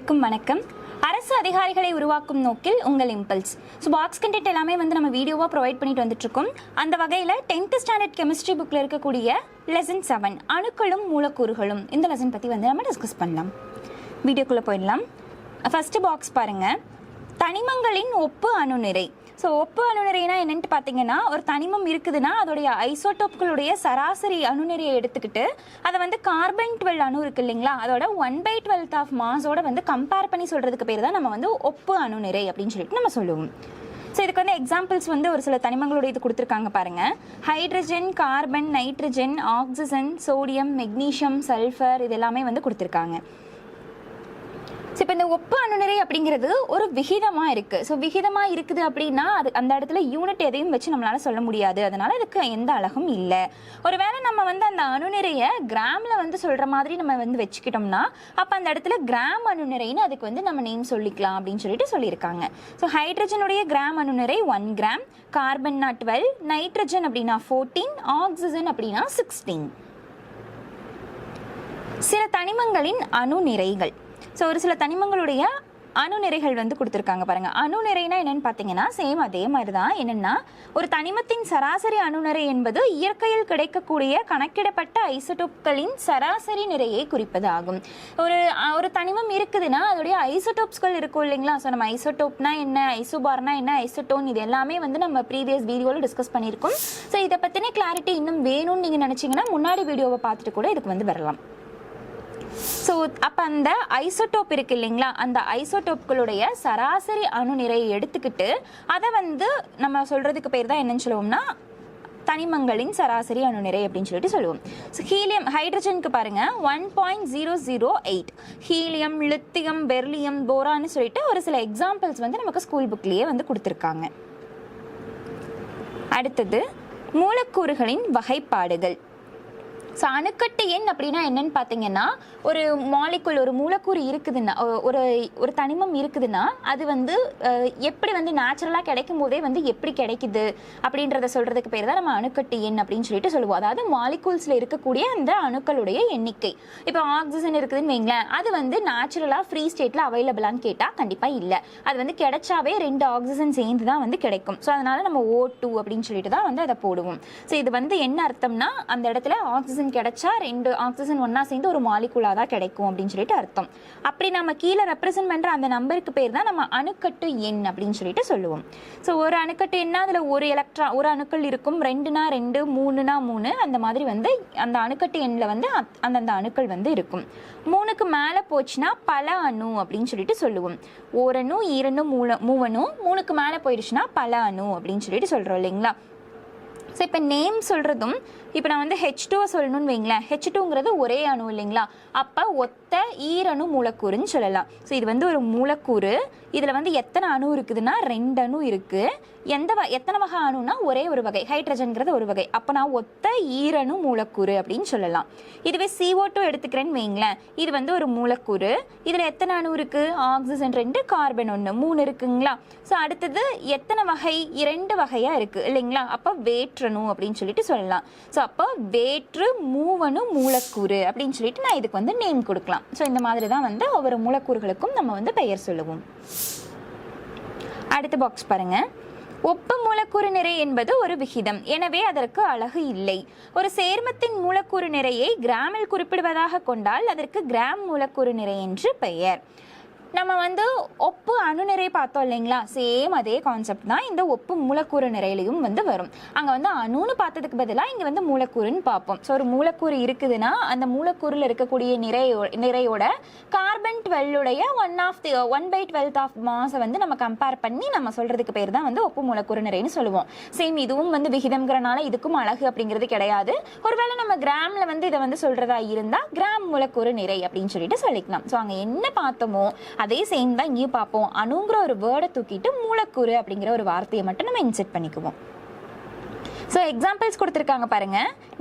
அனைவருக்கும் வணக்கம். அரசு அதிகாரிகளை உருவாக்கும் நோக்கில் உங்கள் இம்பல்ஸ். ஸோ பாக்ஸ் கண்டென்ட் எல்லாமே நம்ம வீடியோவாக ப்ரொவைட் பண்ணிட்டு வந்துட்டுருக்கோம். அந்த வகையில் 10th ஸ்டாண்டர்ட் கெமிஸ்ட்ரி புக்கில் இருக்கக்கூடிய லெசன் 7 அணுக்களும் மூலக்கூறுகளும் இந்த லெசன் பற்றி நம்ம டிஸ்கஸ் பண்ணலாம். வீடியோக்குள்ளே போயிடலாம். ஃபஸ்ட்டு பாக்ஸ் பாருங்கள், தனிமங்களின் ஒப்பு அணுநிறை. ஸோ ஒப்பு அணுநிறைனா என்னென்னு பார்த்தீங்கன்னா, ஒரு தனிமம் இருக்குதுன்னா அதோடைய ஐசோடோப்களுடைய சராசரி அணுநிறையை எடுத்துக்கிட்டு அதை கார்பன் 12 அணு இருக்கு இல்லைங்களா, அதோட 1/12 ஆஃப் மாஸோட கம்பேர் பண்ணி சொல்கிறதுக்கு பேர் தான் நம்ம ஒப்பு அணுநிறை அப்படின்னு சொல்லிட்டு நம்ம சொல்லுவோம். ஸோ இதுக்கு எக்ஸாம்பிள்ஸ் ஒரு சில தனிமங்களுடைய இது கொடுத்துருக்காங்க பாருங்கள். Hydrogen, carbon, nitrogen, oxygen, sodium, magnesium, sulphur இது எல்லாமே கொடுத்துருக்காங்க. ஸோ இப்போ இந்த ஒப்பு அணுநிறை அப்படிங்கிறது ஒரு விகிதமாக இருக்குது. ஸோ விகிதமாக இருக்குது அப்படின்னா அது அந்த இடத்துல யூனிட் எதையும் வச்சு நம்மளால் சொல்ல முடியாது. அதனால் இதுக்கு எந்த அழகும் இல்லை. ஒருவேளை நம்ம அந்த அணுநிறையை கிராமில் சொல்கிற மாதிரி நம்ம வச்சுக்கிட்டோம்னா அப்போ அந்த இடத்துல கிராம் அணுநிறைன்னு அதுக்கு நம்ம நேம் சொல்லிக்கலாம் அப்படின்னு சொல்லியிருக்காங்க. ஸோ ஹைட்ரஜனுடைய கிராம் அணுநிறை 1 கிராம், கார்பன்னா 12, நைட்ரஜன் அப்படின்னா 14, ஆக்சிஜன் அப்படின்னா 16. சில தனிமங்களின் அணுநிறைகள். ஸோ ஒரு சில தனிமங்களுடைய அணுநிறைகள் கொடுத்துருக்காங்க பாருங்கள். அணுநிறைனா என்னென்னு பார்த்தீங்கன்னா சேம் அதே மாதிரி தான். என்னென்னா ஒரு தனிமத்தின் சராசரி அணுநிறை என்பது இயற்கையில் கிடைக்கக்கூடிய கணக்கிடப்பட்ட ஐசோடோப்களின் சராசரி நிறையை குறிப்பது ஆகும். ஒரு தனிமம் இருக்குதுன்னா அதோடைய ஐசோடோப்ஸ்கள் இருக்கும் இல்லைங்களா. ஸோ நம்ம ஐசோடோப்னா என்ன, ஐசோபார்னா என்ன, ஐசோட்டோன் இது எல்லாமே நம்ம ப்ரீவியஸ் வீடியோவில் டிஸ்கஸ் பண்ணியிருக்கோம். ஸோ இதை பற்றின கிளாரிட்டி இன்னும் வேணும்னு நீங்கள் நினச்சிங்கன்னா முன்னாடி வீடியோவை பார்த்துட்டு கூட இதுக்கு வரலாம். ஸோ அப்போ அந்த ஐசோடோப் இருக்கு இல்லைங்களா, அந்த ஐசோடோப்களுடைய சராசரி அணுநிறையை எடுத்துக்கிட்டு அதை நம்ம சொல்கிறதுக்கு பேர் தான் என்னன்னு சொல்லுவோம்னா தனிமங்களின் சராசரி அணுநிறை அப்படின்னு சொல்லுவோம். ஸோ ஹீலியம், ஹைட்ரஜனுக்கு பாருங்கள் 1.008, ஹீலியம், லித்தியம், பெர்லியம், போரான்னு சொல்லிட்டு ஒரு சில எக்ஸாம்பிள்ஸ் நமக்கு ஸ்கூல் புக்லேயே கொடுத்துருக்காங்க. அடுத்தது மூலக்கூறுகளின் வகைப்பாடுகள். ஸோ அணுக்கட்டு எண் அப்படின்னா என்னன்னு பார்த்தீங்கன்னா, ஒரு மாலிகுல், ஒரு மூலக்கூறு இருக்குதுன்னா, ஒரு தனிமம் இருக்குதுன்னா அது எப்படி நேச்சுரலாக கிடைக்கும் போதே எப்படி கிடைக்குது அப்படின்றத சொல்கிறதுக்கு பேர் தான் நம்ம அணுக்கட்டு எண் அப்படின்னு சொல்லுவோம். அதாவது மாலிகூல்ஸில் இருக்கக்கூடிய அந்த அணுக்களுடைய எண்ணிக்கை. இப்போ ஆக்சிஜன் இருக்குதுன்னு வைங்களேன், அது நேச்சுரலாக ஃப்ரீ ஸ்டேட்டில் அவைலபிளான்னு கேட்டால் கண்டிப்பாக இல்லை. அது கிடைச்சாவே 2 ஆக்சிஜன் சேர்ந்து தான் கிடைக்கும். ஸோ அதனால் நம்ம O2 அப்படின்னு சொல்லிட்டு தான் அதை போடுவோம். ஸோ இது என்ன அர்த்தம்னா, அந்த இடத்துல ஆக்சிஜன் கிடைச்சா 2 ஆக்சிஜன் ஒன்னா சேர்ந்து ஒரு மாலிகுலா தான் கிடைக்கும் அப்படின்னு சொல்லிட்டு அர்த்தம். அப்படி நம்ம கீழே ரெப்ரசென்ட் பண்ற அந்த நம்பருக்கு பேர் தான் நம்ம அணுக்கட்டு எண் அப்படின்னு சொல்லிட்டு சொல்லுவோம். ஸோ ஒரு அணுக்கட்டு எண்ணா அதுல ஒரு எலக்ட்ரான், ஒரு அணுக்கள் இருக்கும், 2னா 2, 3னா 3, அந்த மாதிரி அந்த அணுக்கட்டு எண்ணில் அந்தந்த அணுக்கள் இருக்கும். 3க்கு மேலே போச்சுன்னா பல அணு அப்படின்னு சொல்லிட்டு சொல்லுவோம். ஓரணு, ஈரணு, மூவணு, 3க்கு மேலே போயிடுச்சுன்னா பல அணு அப்படின்னு சொல்லிட்டு சொல்றோம் இல்லைங்களா. ஸோ இப்போ நேம் சொல்கிறதும், இப்போ நான் H2 சொல்லணும்னு வைங்களேன், H2ங்கிறது ஒரே அணு இல்லைங்களா, அப்போ ஒத்த ஈரணு மூலக்கூறுன்னு சொல்லலாம். ஸோ இது ஒரு மூலக்கூறு, இதில் எத்தனை அணு இருக்குதுன்னா 2 அணு இருக்குது. எத்தனை வகை அணுனா ஒரே ஒரு வகை, ஹைட்ரஜன்கிறது ஒரு வகை. அப்போ நான் ஒத்த ஈரணு மூலக்கூறு அப்படின்னு சொல்லலாம். இதுவே CO2 எடுத்துக்கிறேன்னு வைங்களேன், இது ஒரு மூலக்கூறு, இதில் எத்தனை அணு இருக்குது, ஆக்சிஜன் 2, கார்பன் 1, 3 இருக்குங்களா. ஸோ அடுத்தது எத்தனை வகை, 2 வகையாக இருக்குது இல்லைங்களா, அப்போ வேற்றணு அப்படின்னு சொல்லிட்டு சொல்லலாம். ஸோ அப்போ வேற்று மூவணு மூலக்கூறு அப்படின்னு சொல்லிட்டு நான் இதுக்கு நேம் கொடுக்கலாம். ஸோ இந்த மாதிரி தான் ஒவ்வொரு மூலக்கூறுகளுக்கும் நம்ம பெயர் சொல்லுவோம். அடுத்த பாக்ஸ் பாருங்க. ஒப்பு மூலக்கூறு நிறை என்பது ஒரு விகிதம், எனவே அதற்கு அலகு இல்லை. ஒரு சேர்மத்தின் மூலக்கூறு நிறையை கிராமில் குறிப்பிடுவதாக கொண்டால் அதற்கு கிராம் மூலக்கூறு நிறை என்று பெயர். நம்ம ஒப்பு அணுநிறை பார்த்தோம் இல்லைங்களா, சேம் அதே கான்செப்ட் தான் இந்த ஒப்பு மூலக்கூறு நிறையிலையும் வரும். அங்கே அணுன்னு பார்த்ததுக்கு பதிலாக இங்கே மூலக்கூறுன்னு பார்ப்போம். ஸோ ஒரு மூலக்கூறு இருக்குதுன்னா அந்த மூலக்கூறில் இருக்கக்கூடிய நிறையோட கார்பன் 12உடைய 1/12 ஆஃப் மாஸை நம்ம கம்பேர் பண்ணி நம்ம சொல்கிறதுக்கு பேர் தான் ஒப்பு மூலக்கூறு நிறைன்னு சொல்லுவோம். சேம் இதுவும் விகிதம்ங்கிறனால இதுக்கும் அழகு அப்படிங்கிறது கிடையாது. ஒருவேளை நம்ம கிராமில் இதை சொல்கிறதா இருந்தால் கிராம் மூலக்கூறு நிறை அப்படின்னு சொல்லிட்டு சொல்லிக்கலாம். ஸோ அங்கே என்ன பார்த்தோமோ அதே சேம் தான் இங்கேயும் பார்ப்போம். அணுங்கிற ஒரு வேர்டை தூக்கிட்டு மூலக்கூறு அப்படிங்கிற ஒரு வார்த்தையை மட்டும் நம்ம இன்செர்ட் பண்ணிக்குவோம். ஸோ எக்ஸாம்பிள்ஸ் கொடுத்துருக்காங்க பாருங்க.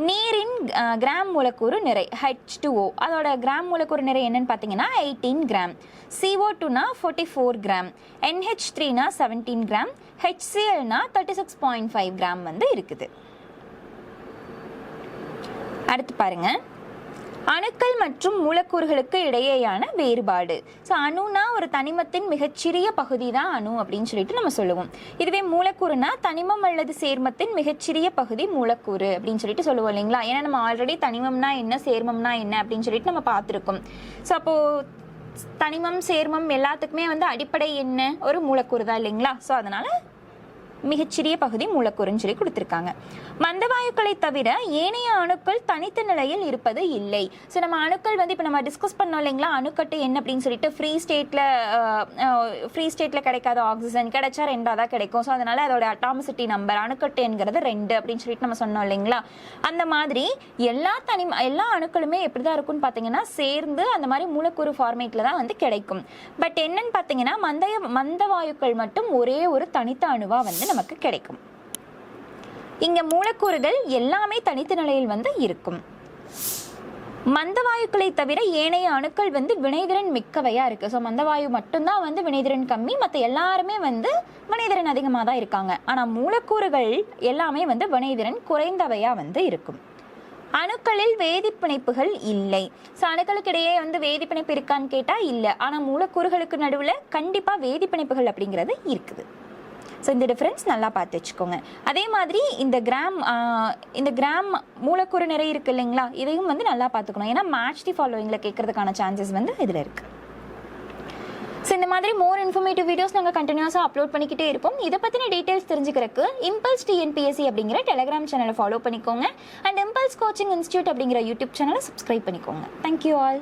நீரின் கிராம் மூலக்கூறு நிறை H2O, அதோட கிராம் மூலக்கூறு நிறை என்னன்னு பார்த்தீங்கன்னா 18 கிராம். CO2னா 44 கிராம், NH3னா 17 கிராம், HClனா 36.5 கிராம் இருக்குது. அடுத்து பாருங்க, அணுக்கள் மற்றும் மூலக்கூறுகளுக்கு இடையேயான வேறுபாடு. ஸோ அணுனா ஒரு தனிமத்தின் மிகச்சிறிய பகுதி தான் அணு அப்படின்னு சொல்லிட்டு நம்ம சொல்லுவோம். இதுவே மூலக்கூறுனா தனிமம் அல்லது சேர்மத்தின் மிகச்சிறிய பகுதி மூலக்கூறு அப்படின்னு சொல்லிட்டு சொல்லுவோம் இல்லைங்களா? ஏன்னா நம்ம ஆல்ரெடி தனிமம்னா என்ன, சேர்மம்னா என்ன அப்படின்னு சொல்லிட்டு நம்ம பார்த்துருக்கோம். ஸோ அப்போ தனிமம் சேர்மம் எல்லாத்துக்குமே வந்து அடிப்படை என்ன, ஒரு மூலக்கூறு தான் இல்லைங்களா? ஸோ அதனால மிகச்சிறிய பகுதி மூலக்கூறுன்னு சொல்லி கொடுத்துருக்காங்க. மந்தவாயுக்களை தவிர ஏனைய அணுக்கள் தனித்த நிலையில் இருப்பது இல்லை. ஸோ நம்ம அணுக்கள் வந்து இப்போ நம்ம டிஸ்கஸ் பண்ணோம் இல்லைங்களா, அணுக்கட்டு என்ன அப்படின்னு சொல்லிட்டு ஃப்ரீ ஸ்டேட்டில் கிடைக்காத ஆக்சிஜன் கிடைச்சா 2 தான் கிடைக்கும். ஸோ அதனால அதோட அட்டாமிசிட்டி நம்பர் அணுக்கட்டு என்கிறது 2 அப்படின்னு சொல்லிட்டு நம்ம சொன்னோம் இல்லைங்களா. அந்த மாதிரி எல்லா அணுக்களுமே எப்படி தான் இருக்கும்னு பார்த்தீங்கன்னா சேர்ந்து அந்த மாதிரி மூலக்கூறு ஃபார்மேட்டில் தான் வந்து கிடைக்கும். பட் என்னன்னு பார்த்தீங்கன்னா மந்தவாயுக்கள் மட்டும் ஒரே ஒரு தனித்த அணுவாக வந்து நமக்கு கிடைக்கும். இங்க மூலக்கூறுகள் எல்லாமே தனித்த நிலையில் வந்து இருக்கும். மந்தவாயுக்களை தவிர ஏனைய அணுக்கள் வந்து வினைதிறன் மிக்கவையா இருக்கு. ஸோ மந்தவாயு மட்டும்தான் வந்து வினைதிறன் கம்மி, மற்ற எல்லாருமே வந்து வினைதிறன் அதிகமாக தான் இருக்காங்க. ஆனால் மூலக்கூறுகள் எல்லாமே வந்து வினைதிறன் குறைந்தவையா வந்து இருக்கும். அணுக்களில் வேதிப்பிணைப்புகள் இல்லை. ஸோ அணுக்களுக்கு இடையே வந்து வேதிப்பிணைப்பு இருக்கான்னு கேட்டால் இல்லை. ஆனால் மூலக்கூறுகளுக்கு நடுவில் கண்டிப்பாக வேதிப்பிணைப்புகள் அப்படிங்கிறது இருக்குது. ஸோ இந்த டிஃப்ரென்ஸ் நல்லா பார்த்து வச்சுக்கோங்க. அதே மாதிரி இந்த கிராம் மூலக்கூறு நிறைய இருக்குது இல்லைங்களா, இதையும் வந்து நல்லா பார்த்துக்கணும். ஏன்னா மேட்ச் தி ஃபாலோயிங்கில் கேட்கறதுக்கான சான்சஸ் வந்து இதில் இருக்குது. ஸோ இந்த மாதிரி மோர் இன்ஃபர்மேட்டிவ் வீடியோஸ் நாங்கள் கண்டினியூஸாக அப்லோட் பண்ணிக்கிட்டே இருப்போம். இதை பற்றின டீட்டெயில்ஸ் தெரிஞ்சுக்கிறதுக்கு இம்பல்ஸ் டிஎன்பிஎஸ்சி அப்படிங்கிற டெலிகிராம் சேனலை ஃபாலோ பண்ணிக்கோங்க. அண்ட் இம்பல்ஸ் கோச்சிங் இன்ஸ்டியூட் அப்படிங்கிற யூடியூப் சேனலை சப்ஸ்கிரைப் பண்ணிக்கோங்க. Thank you all.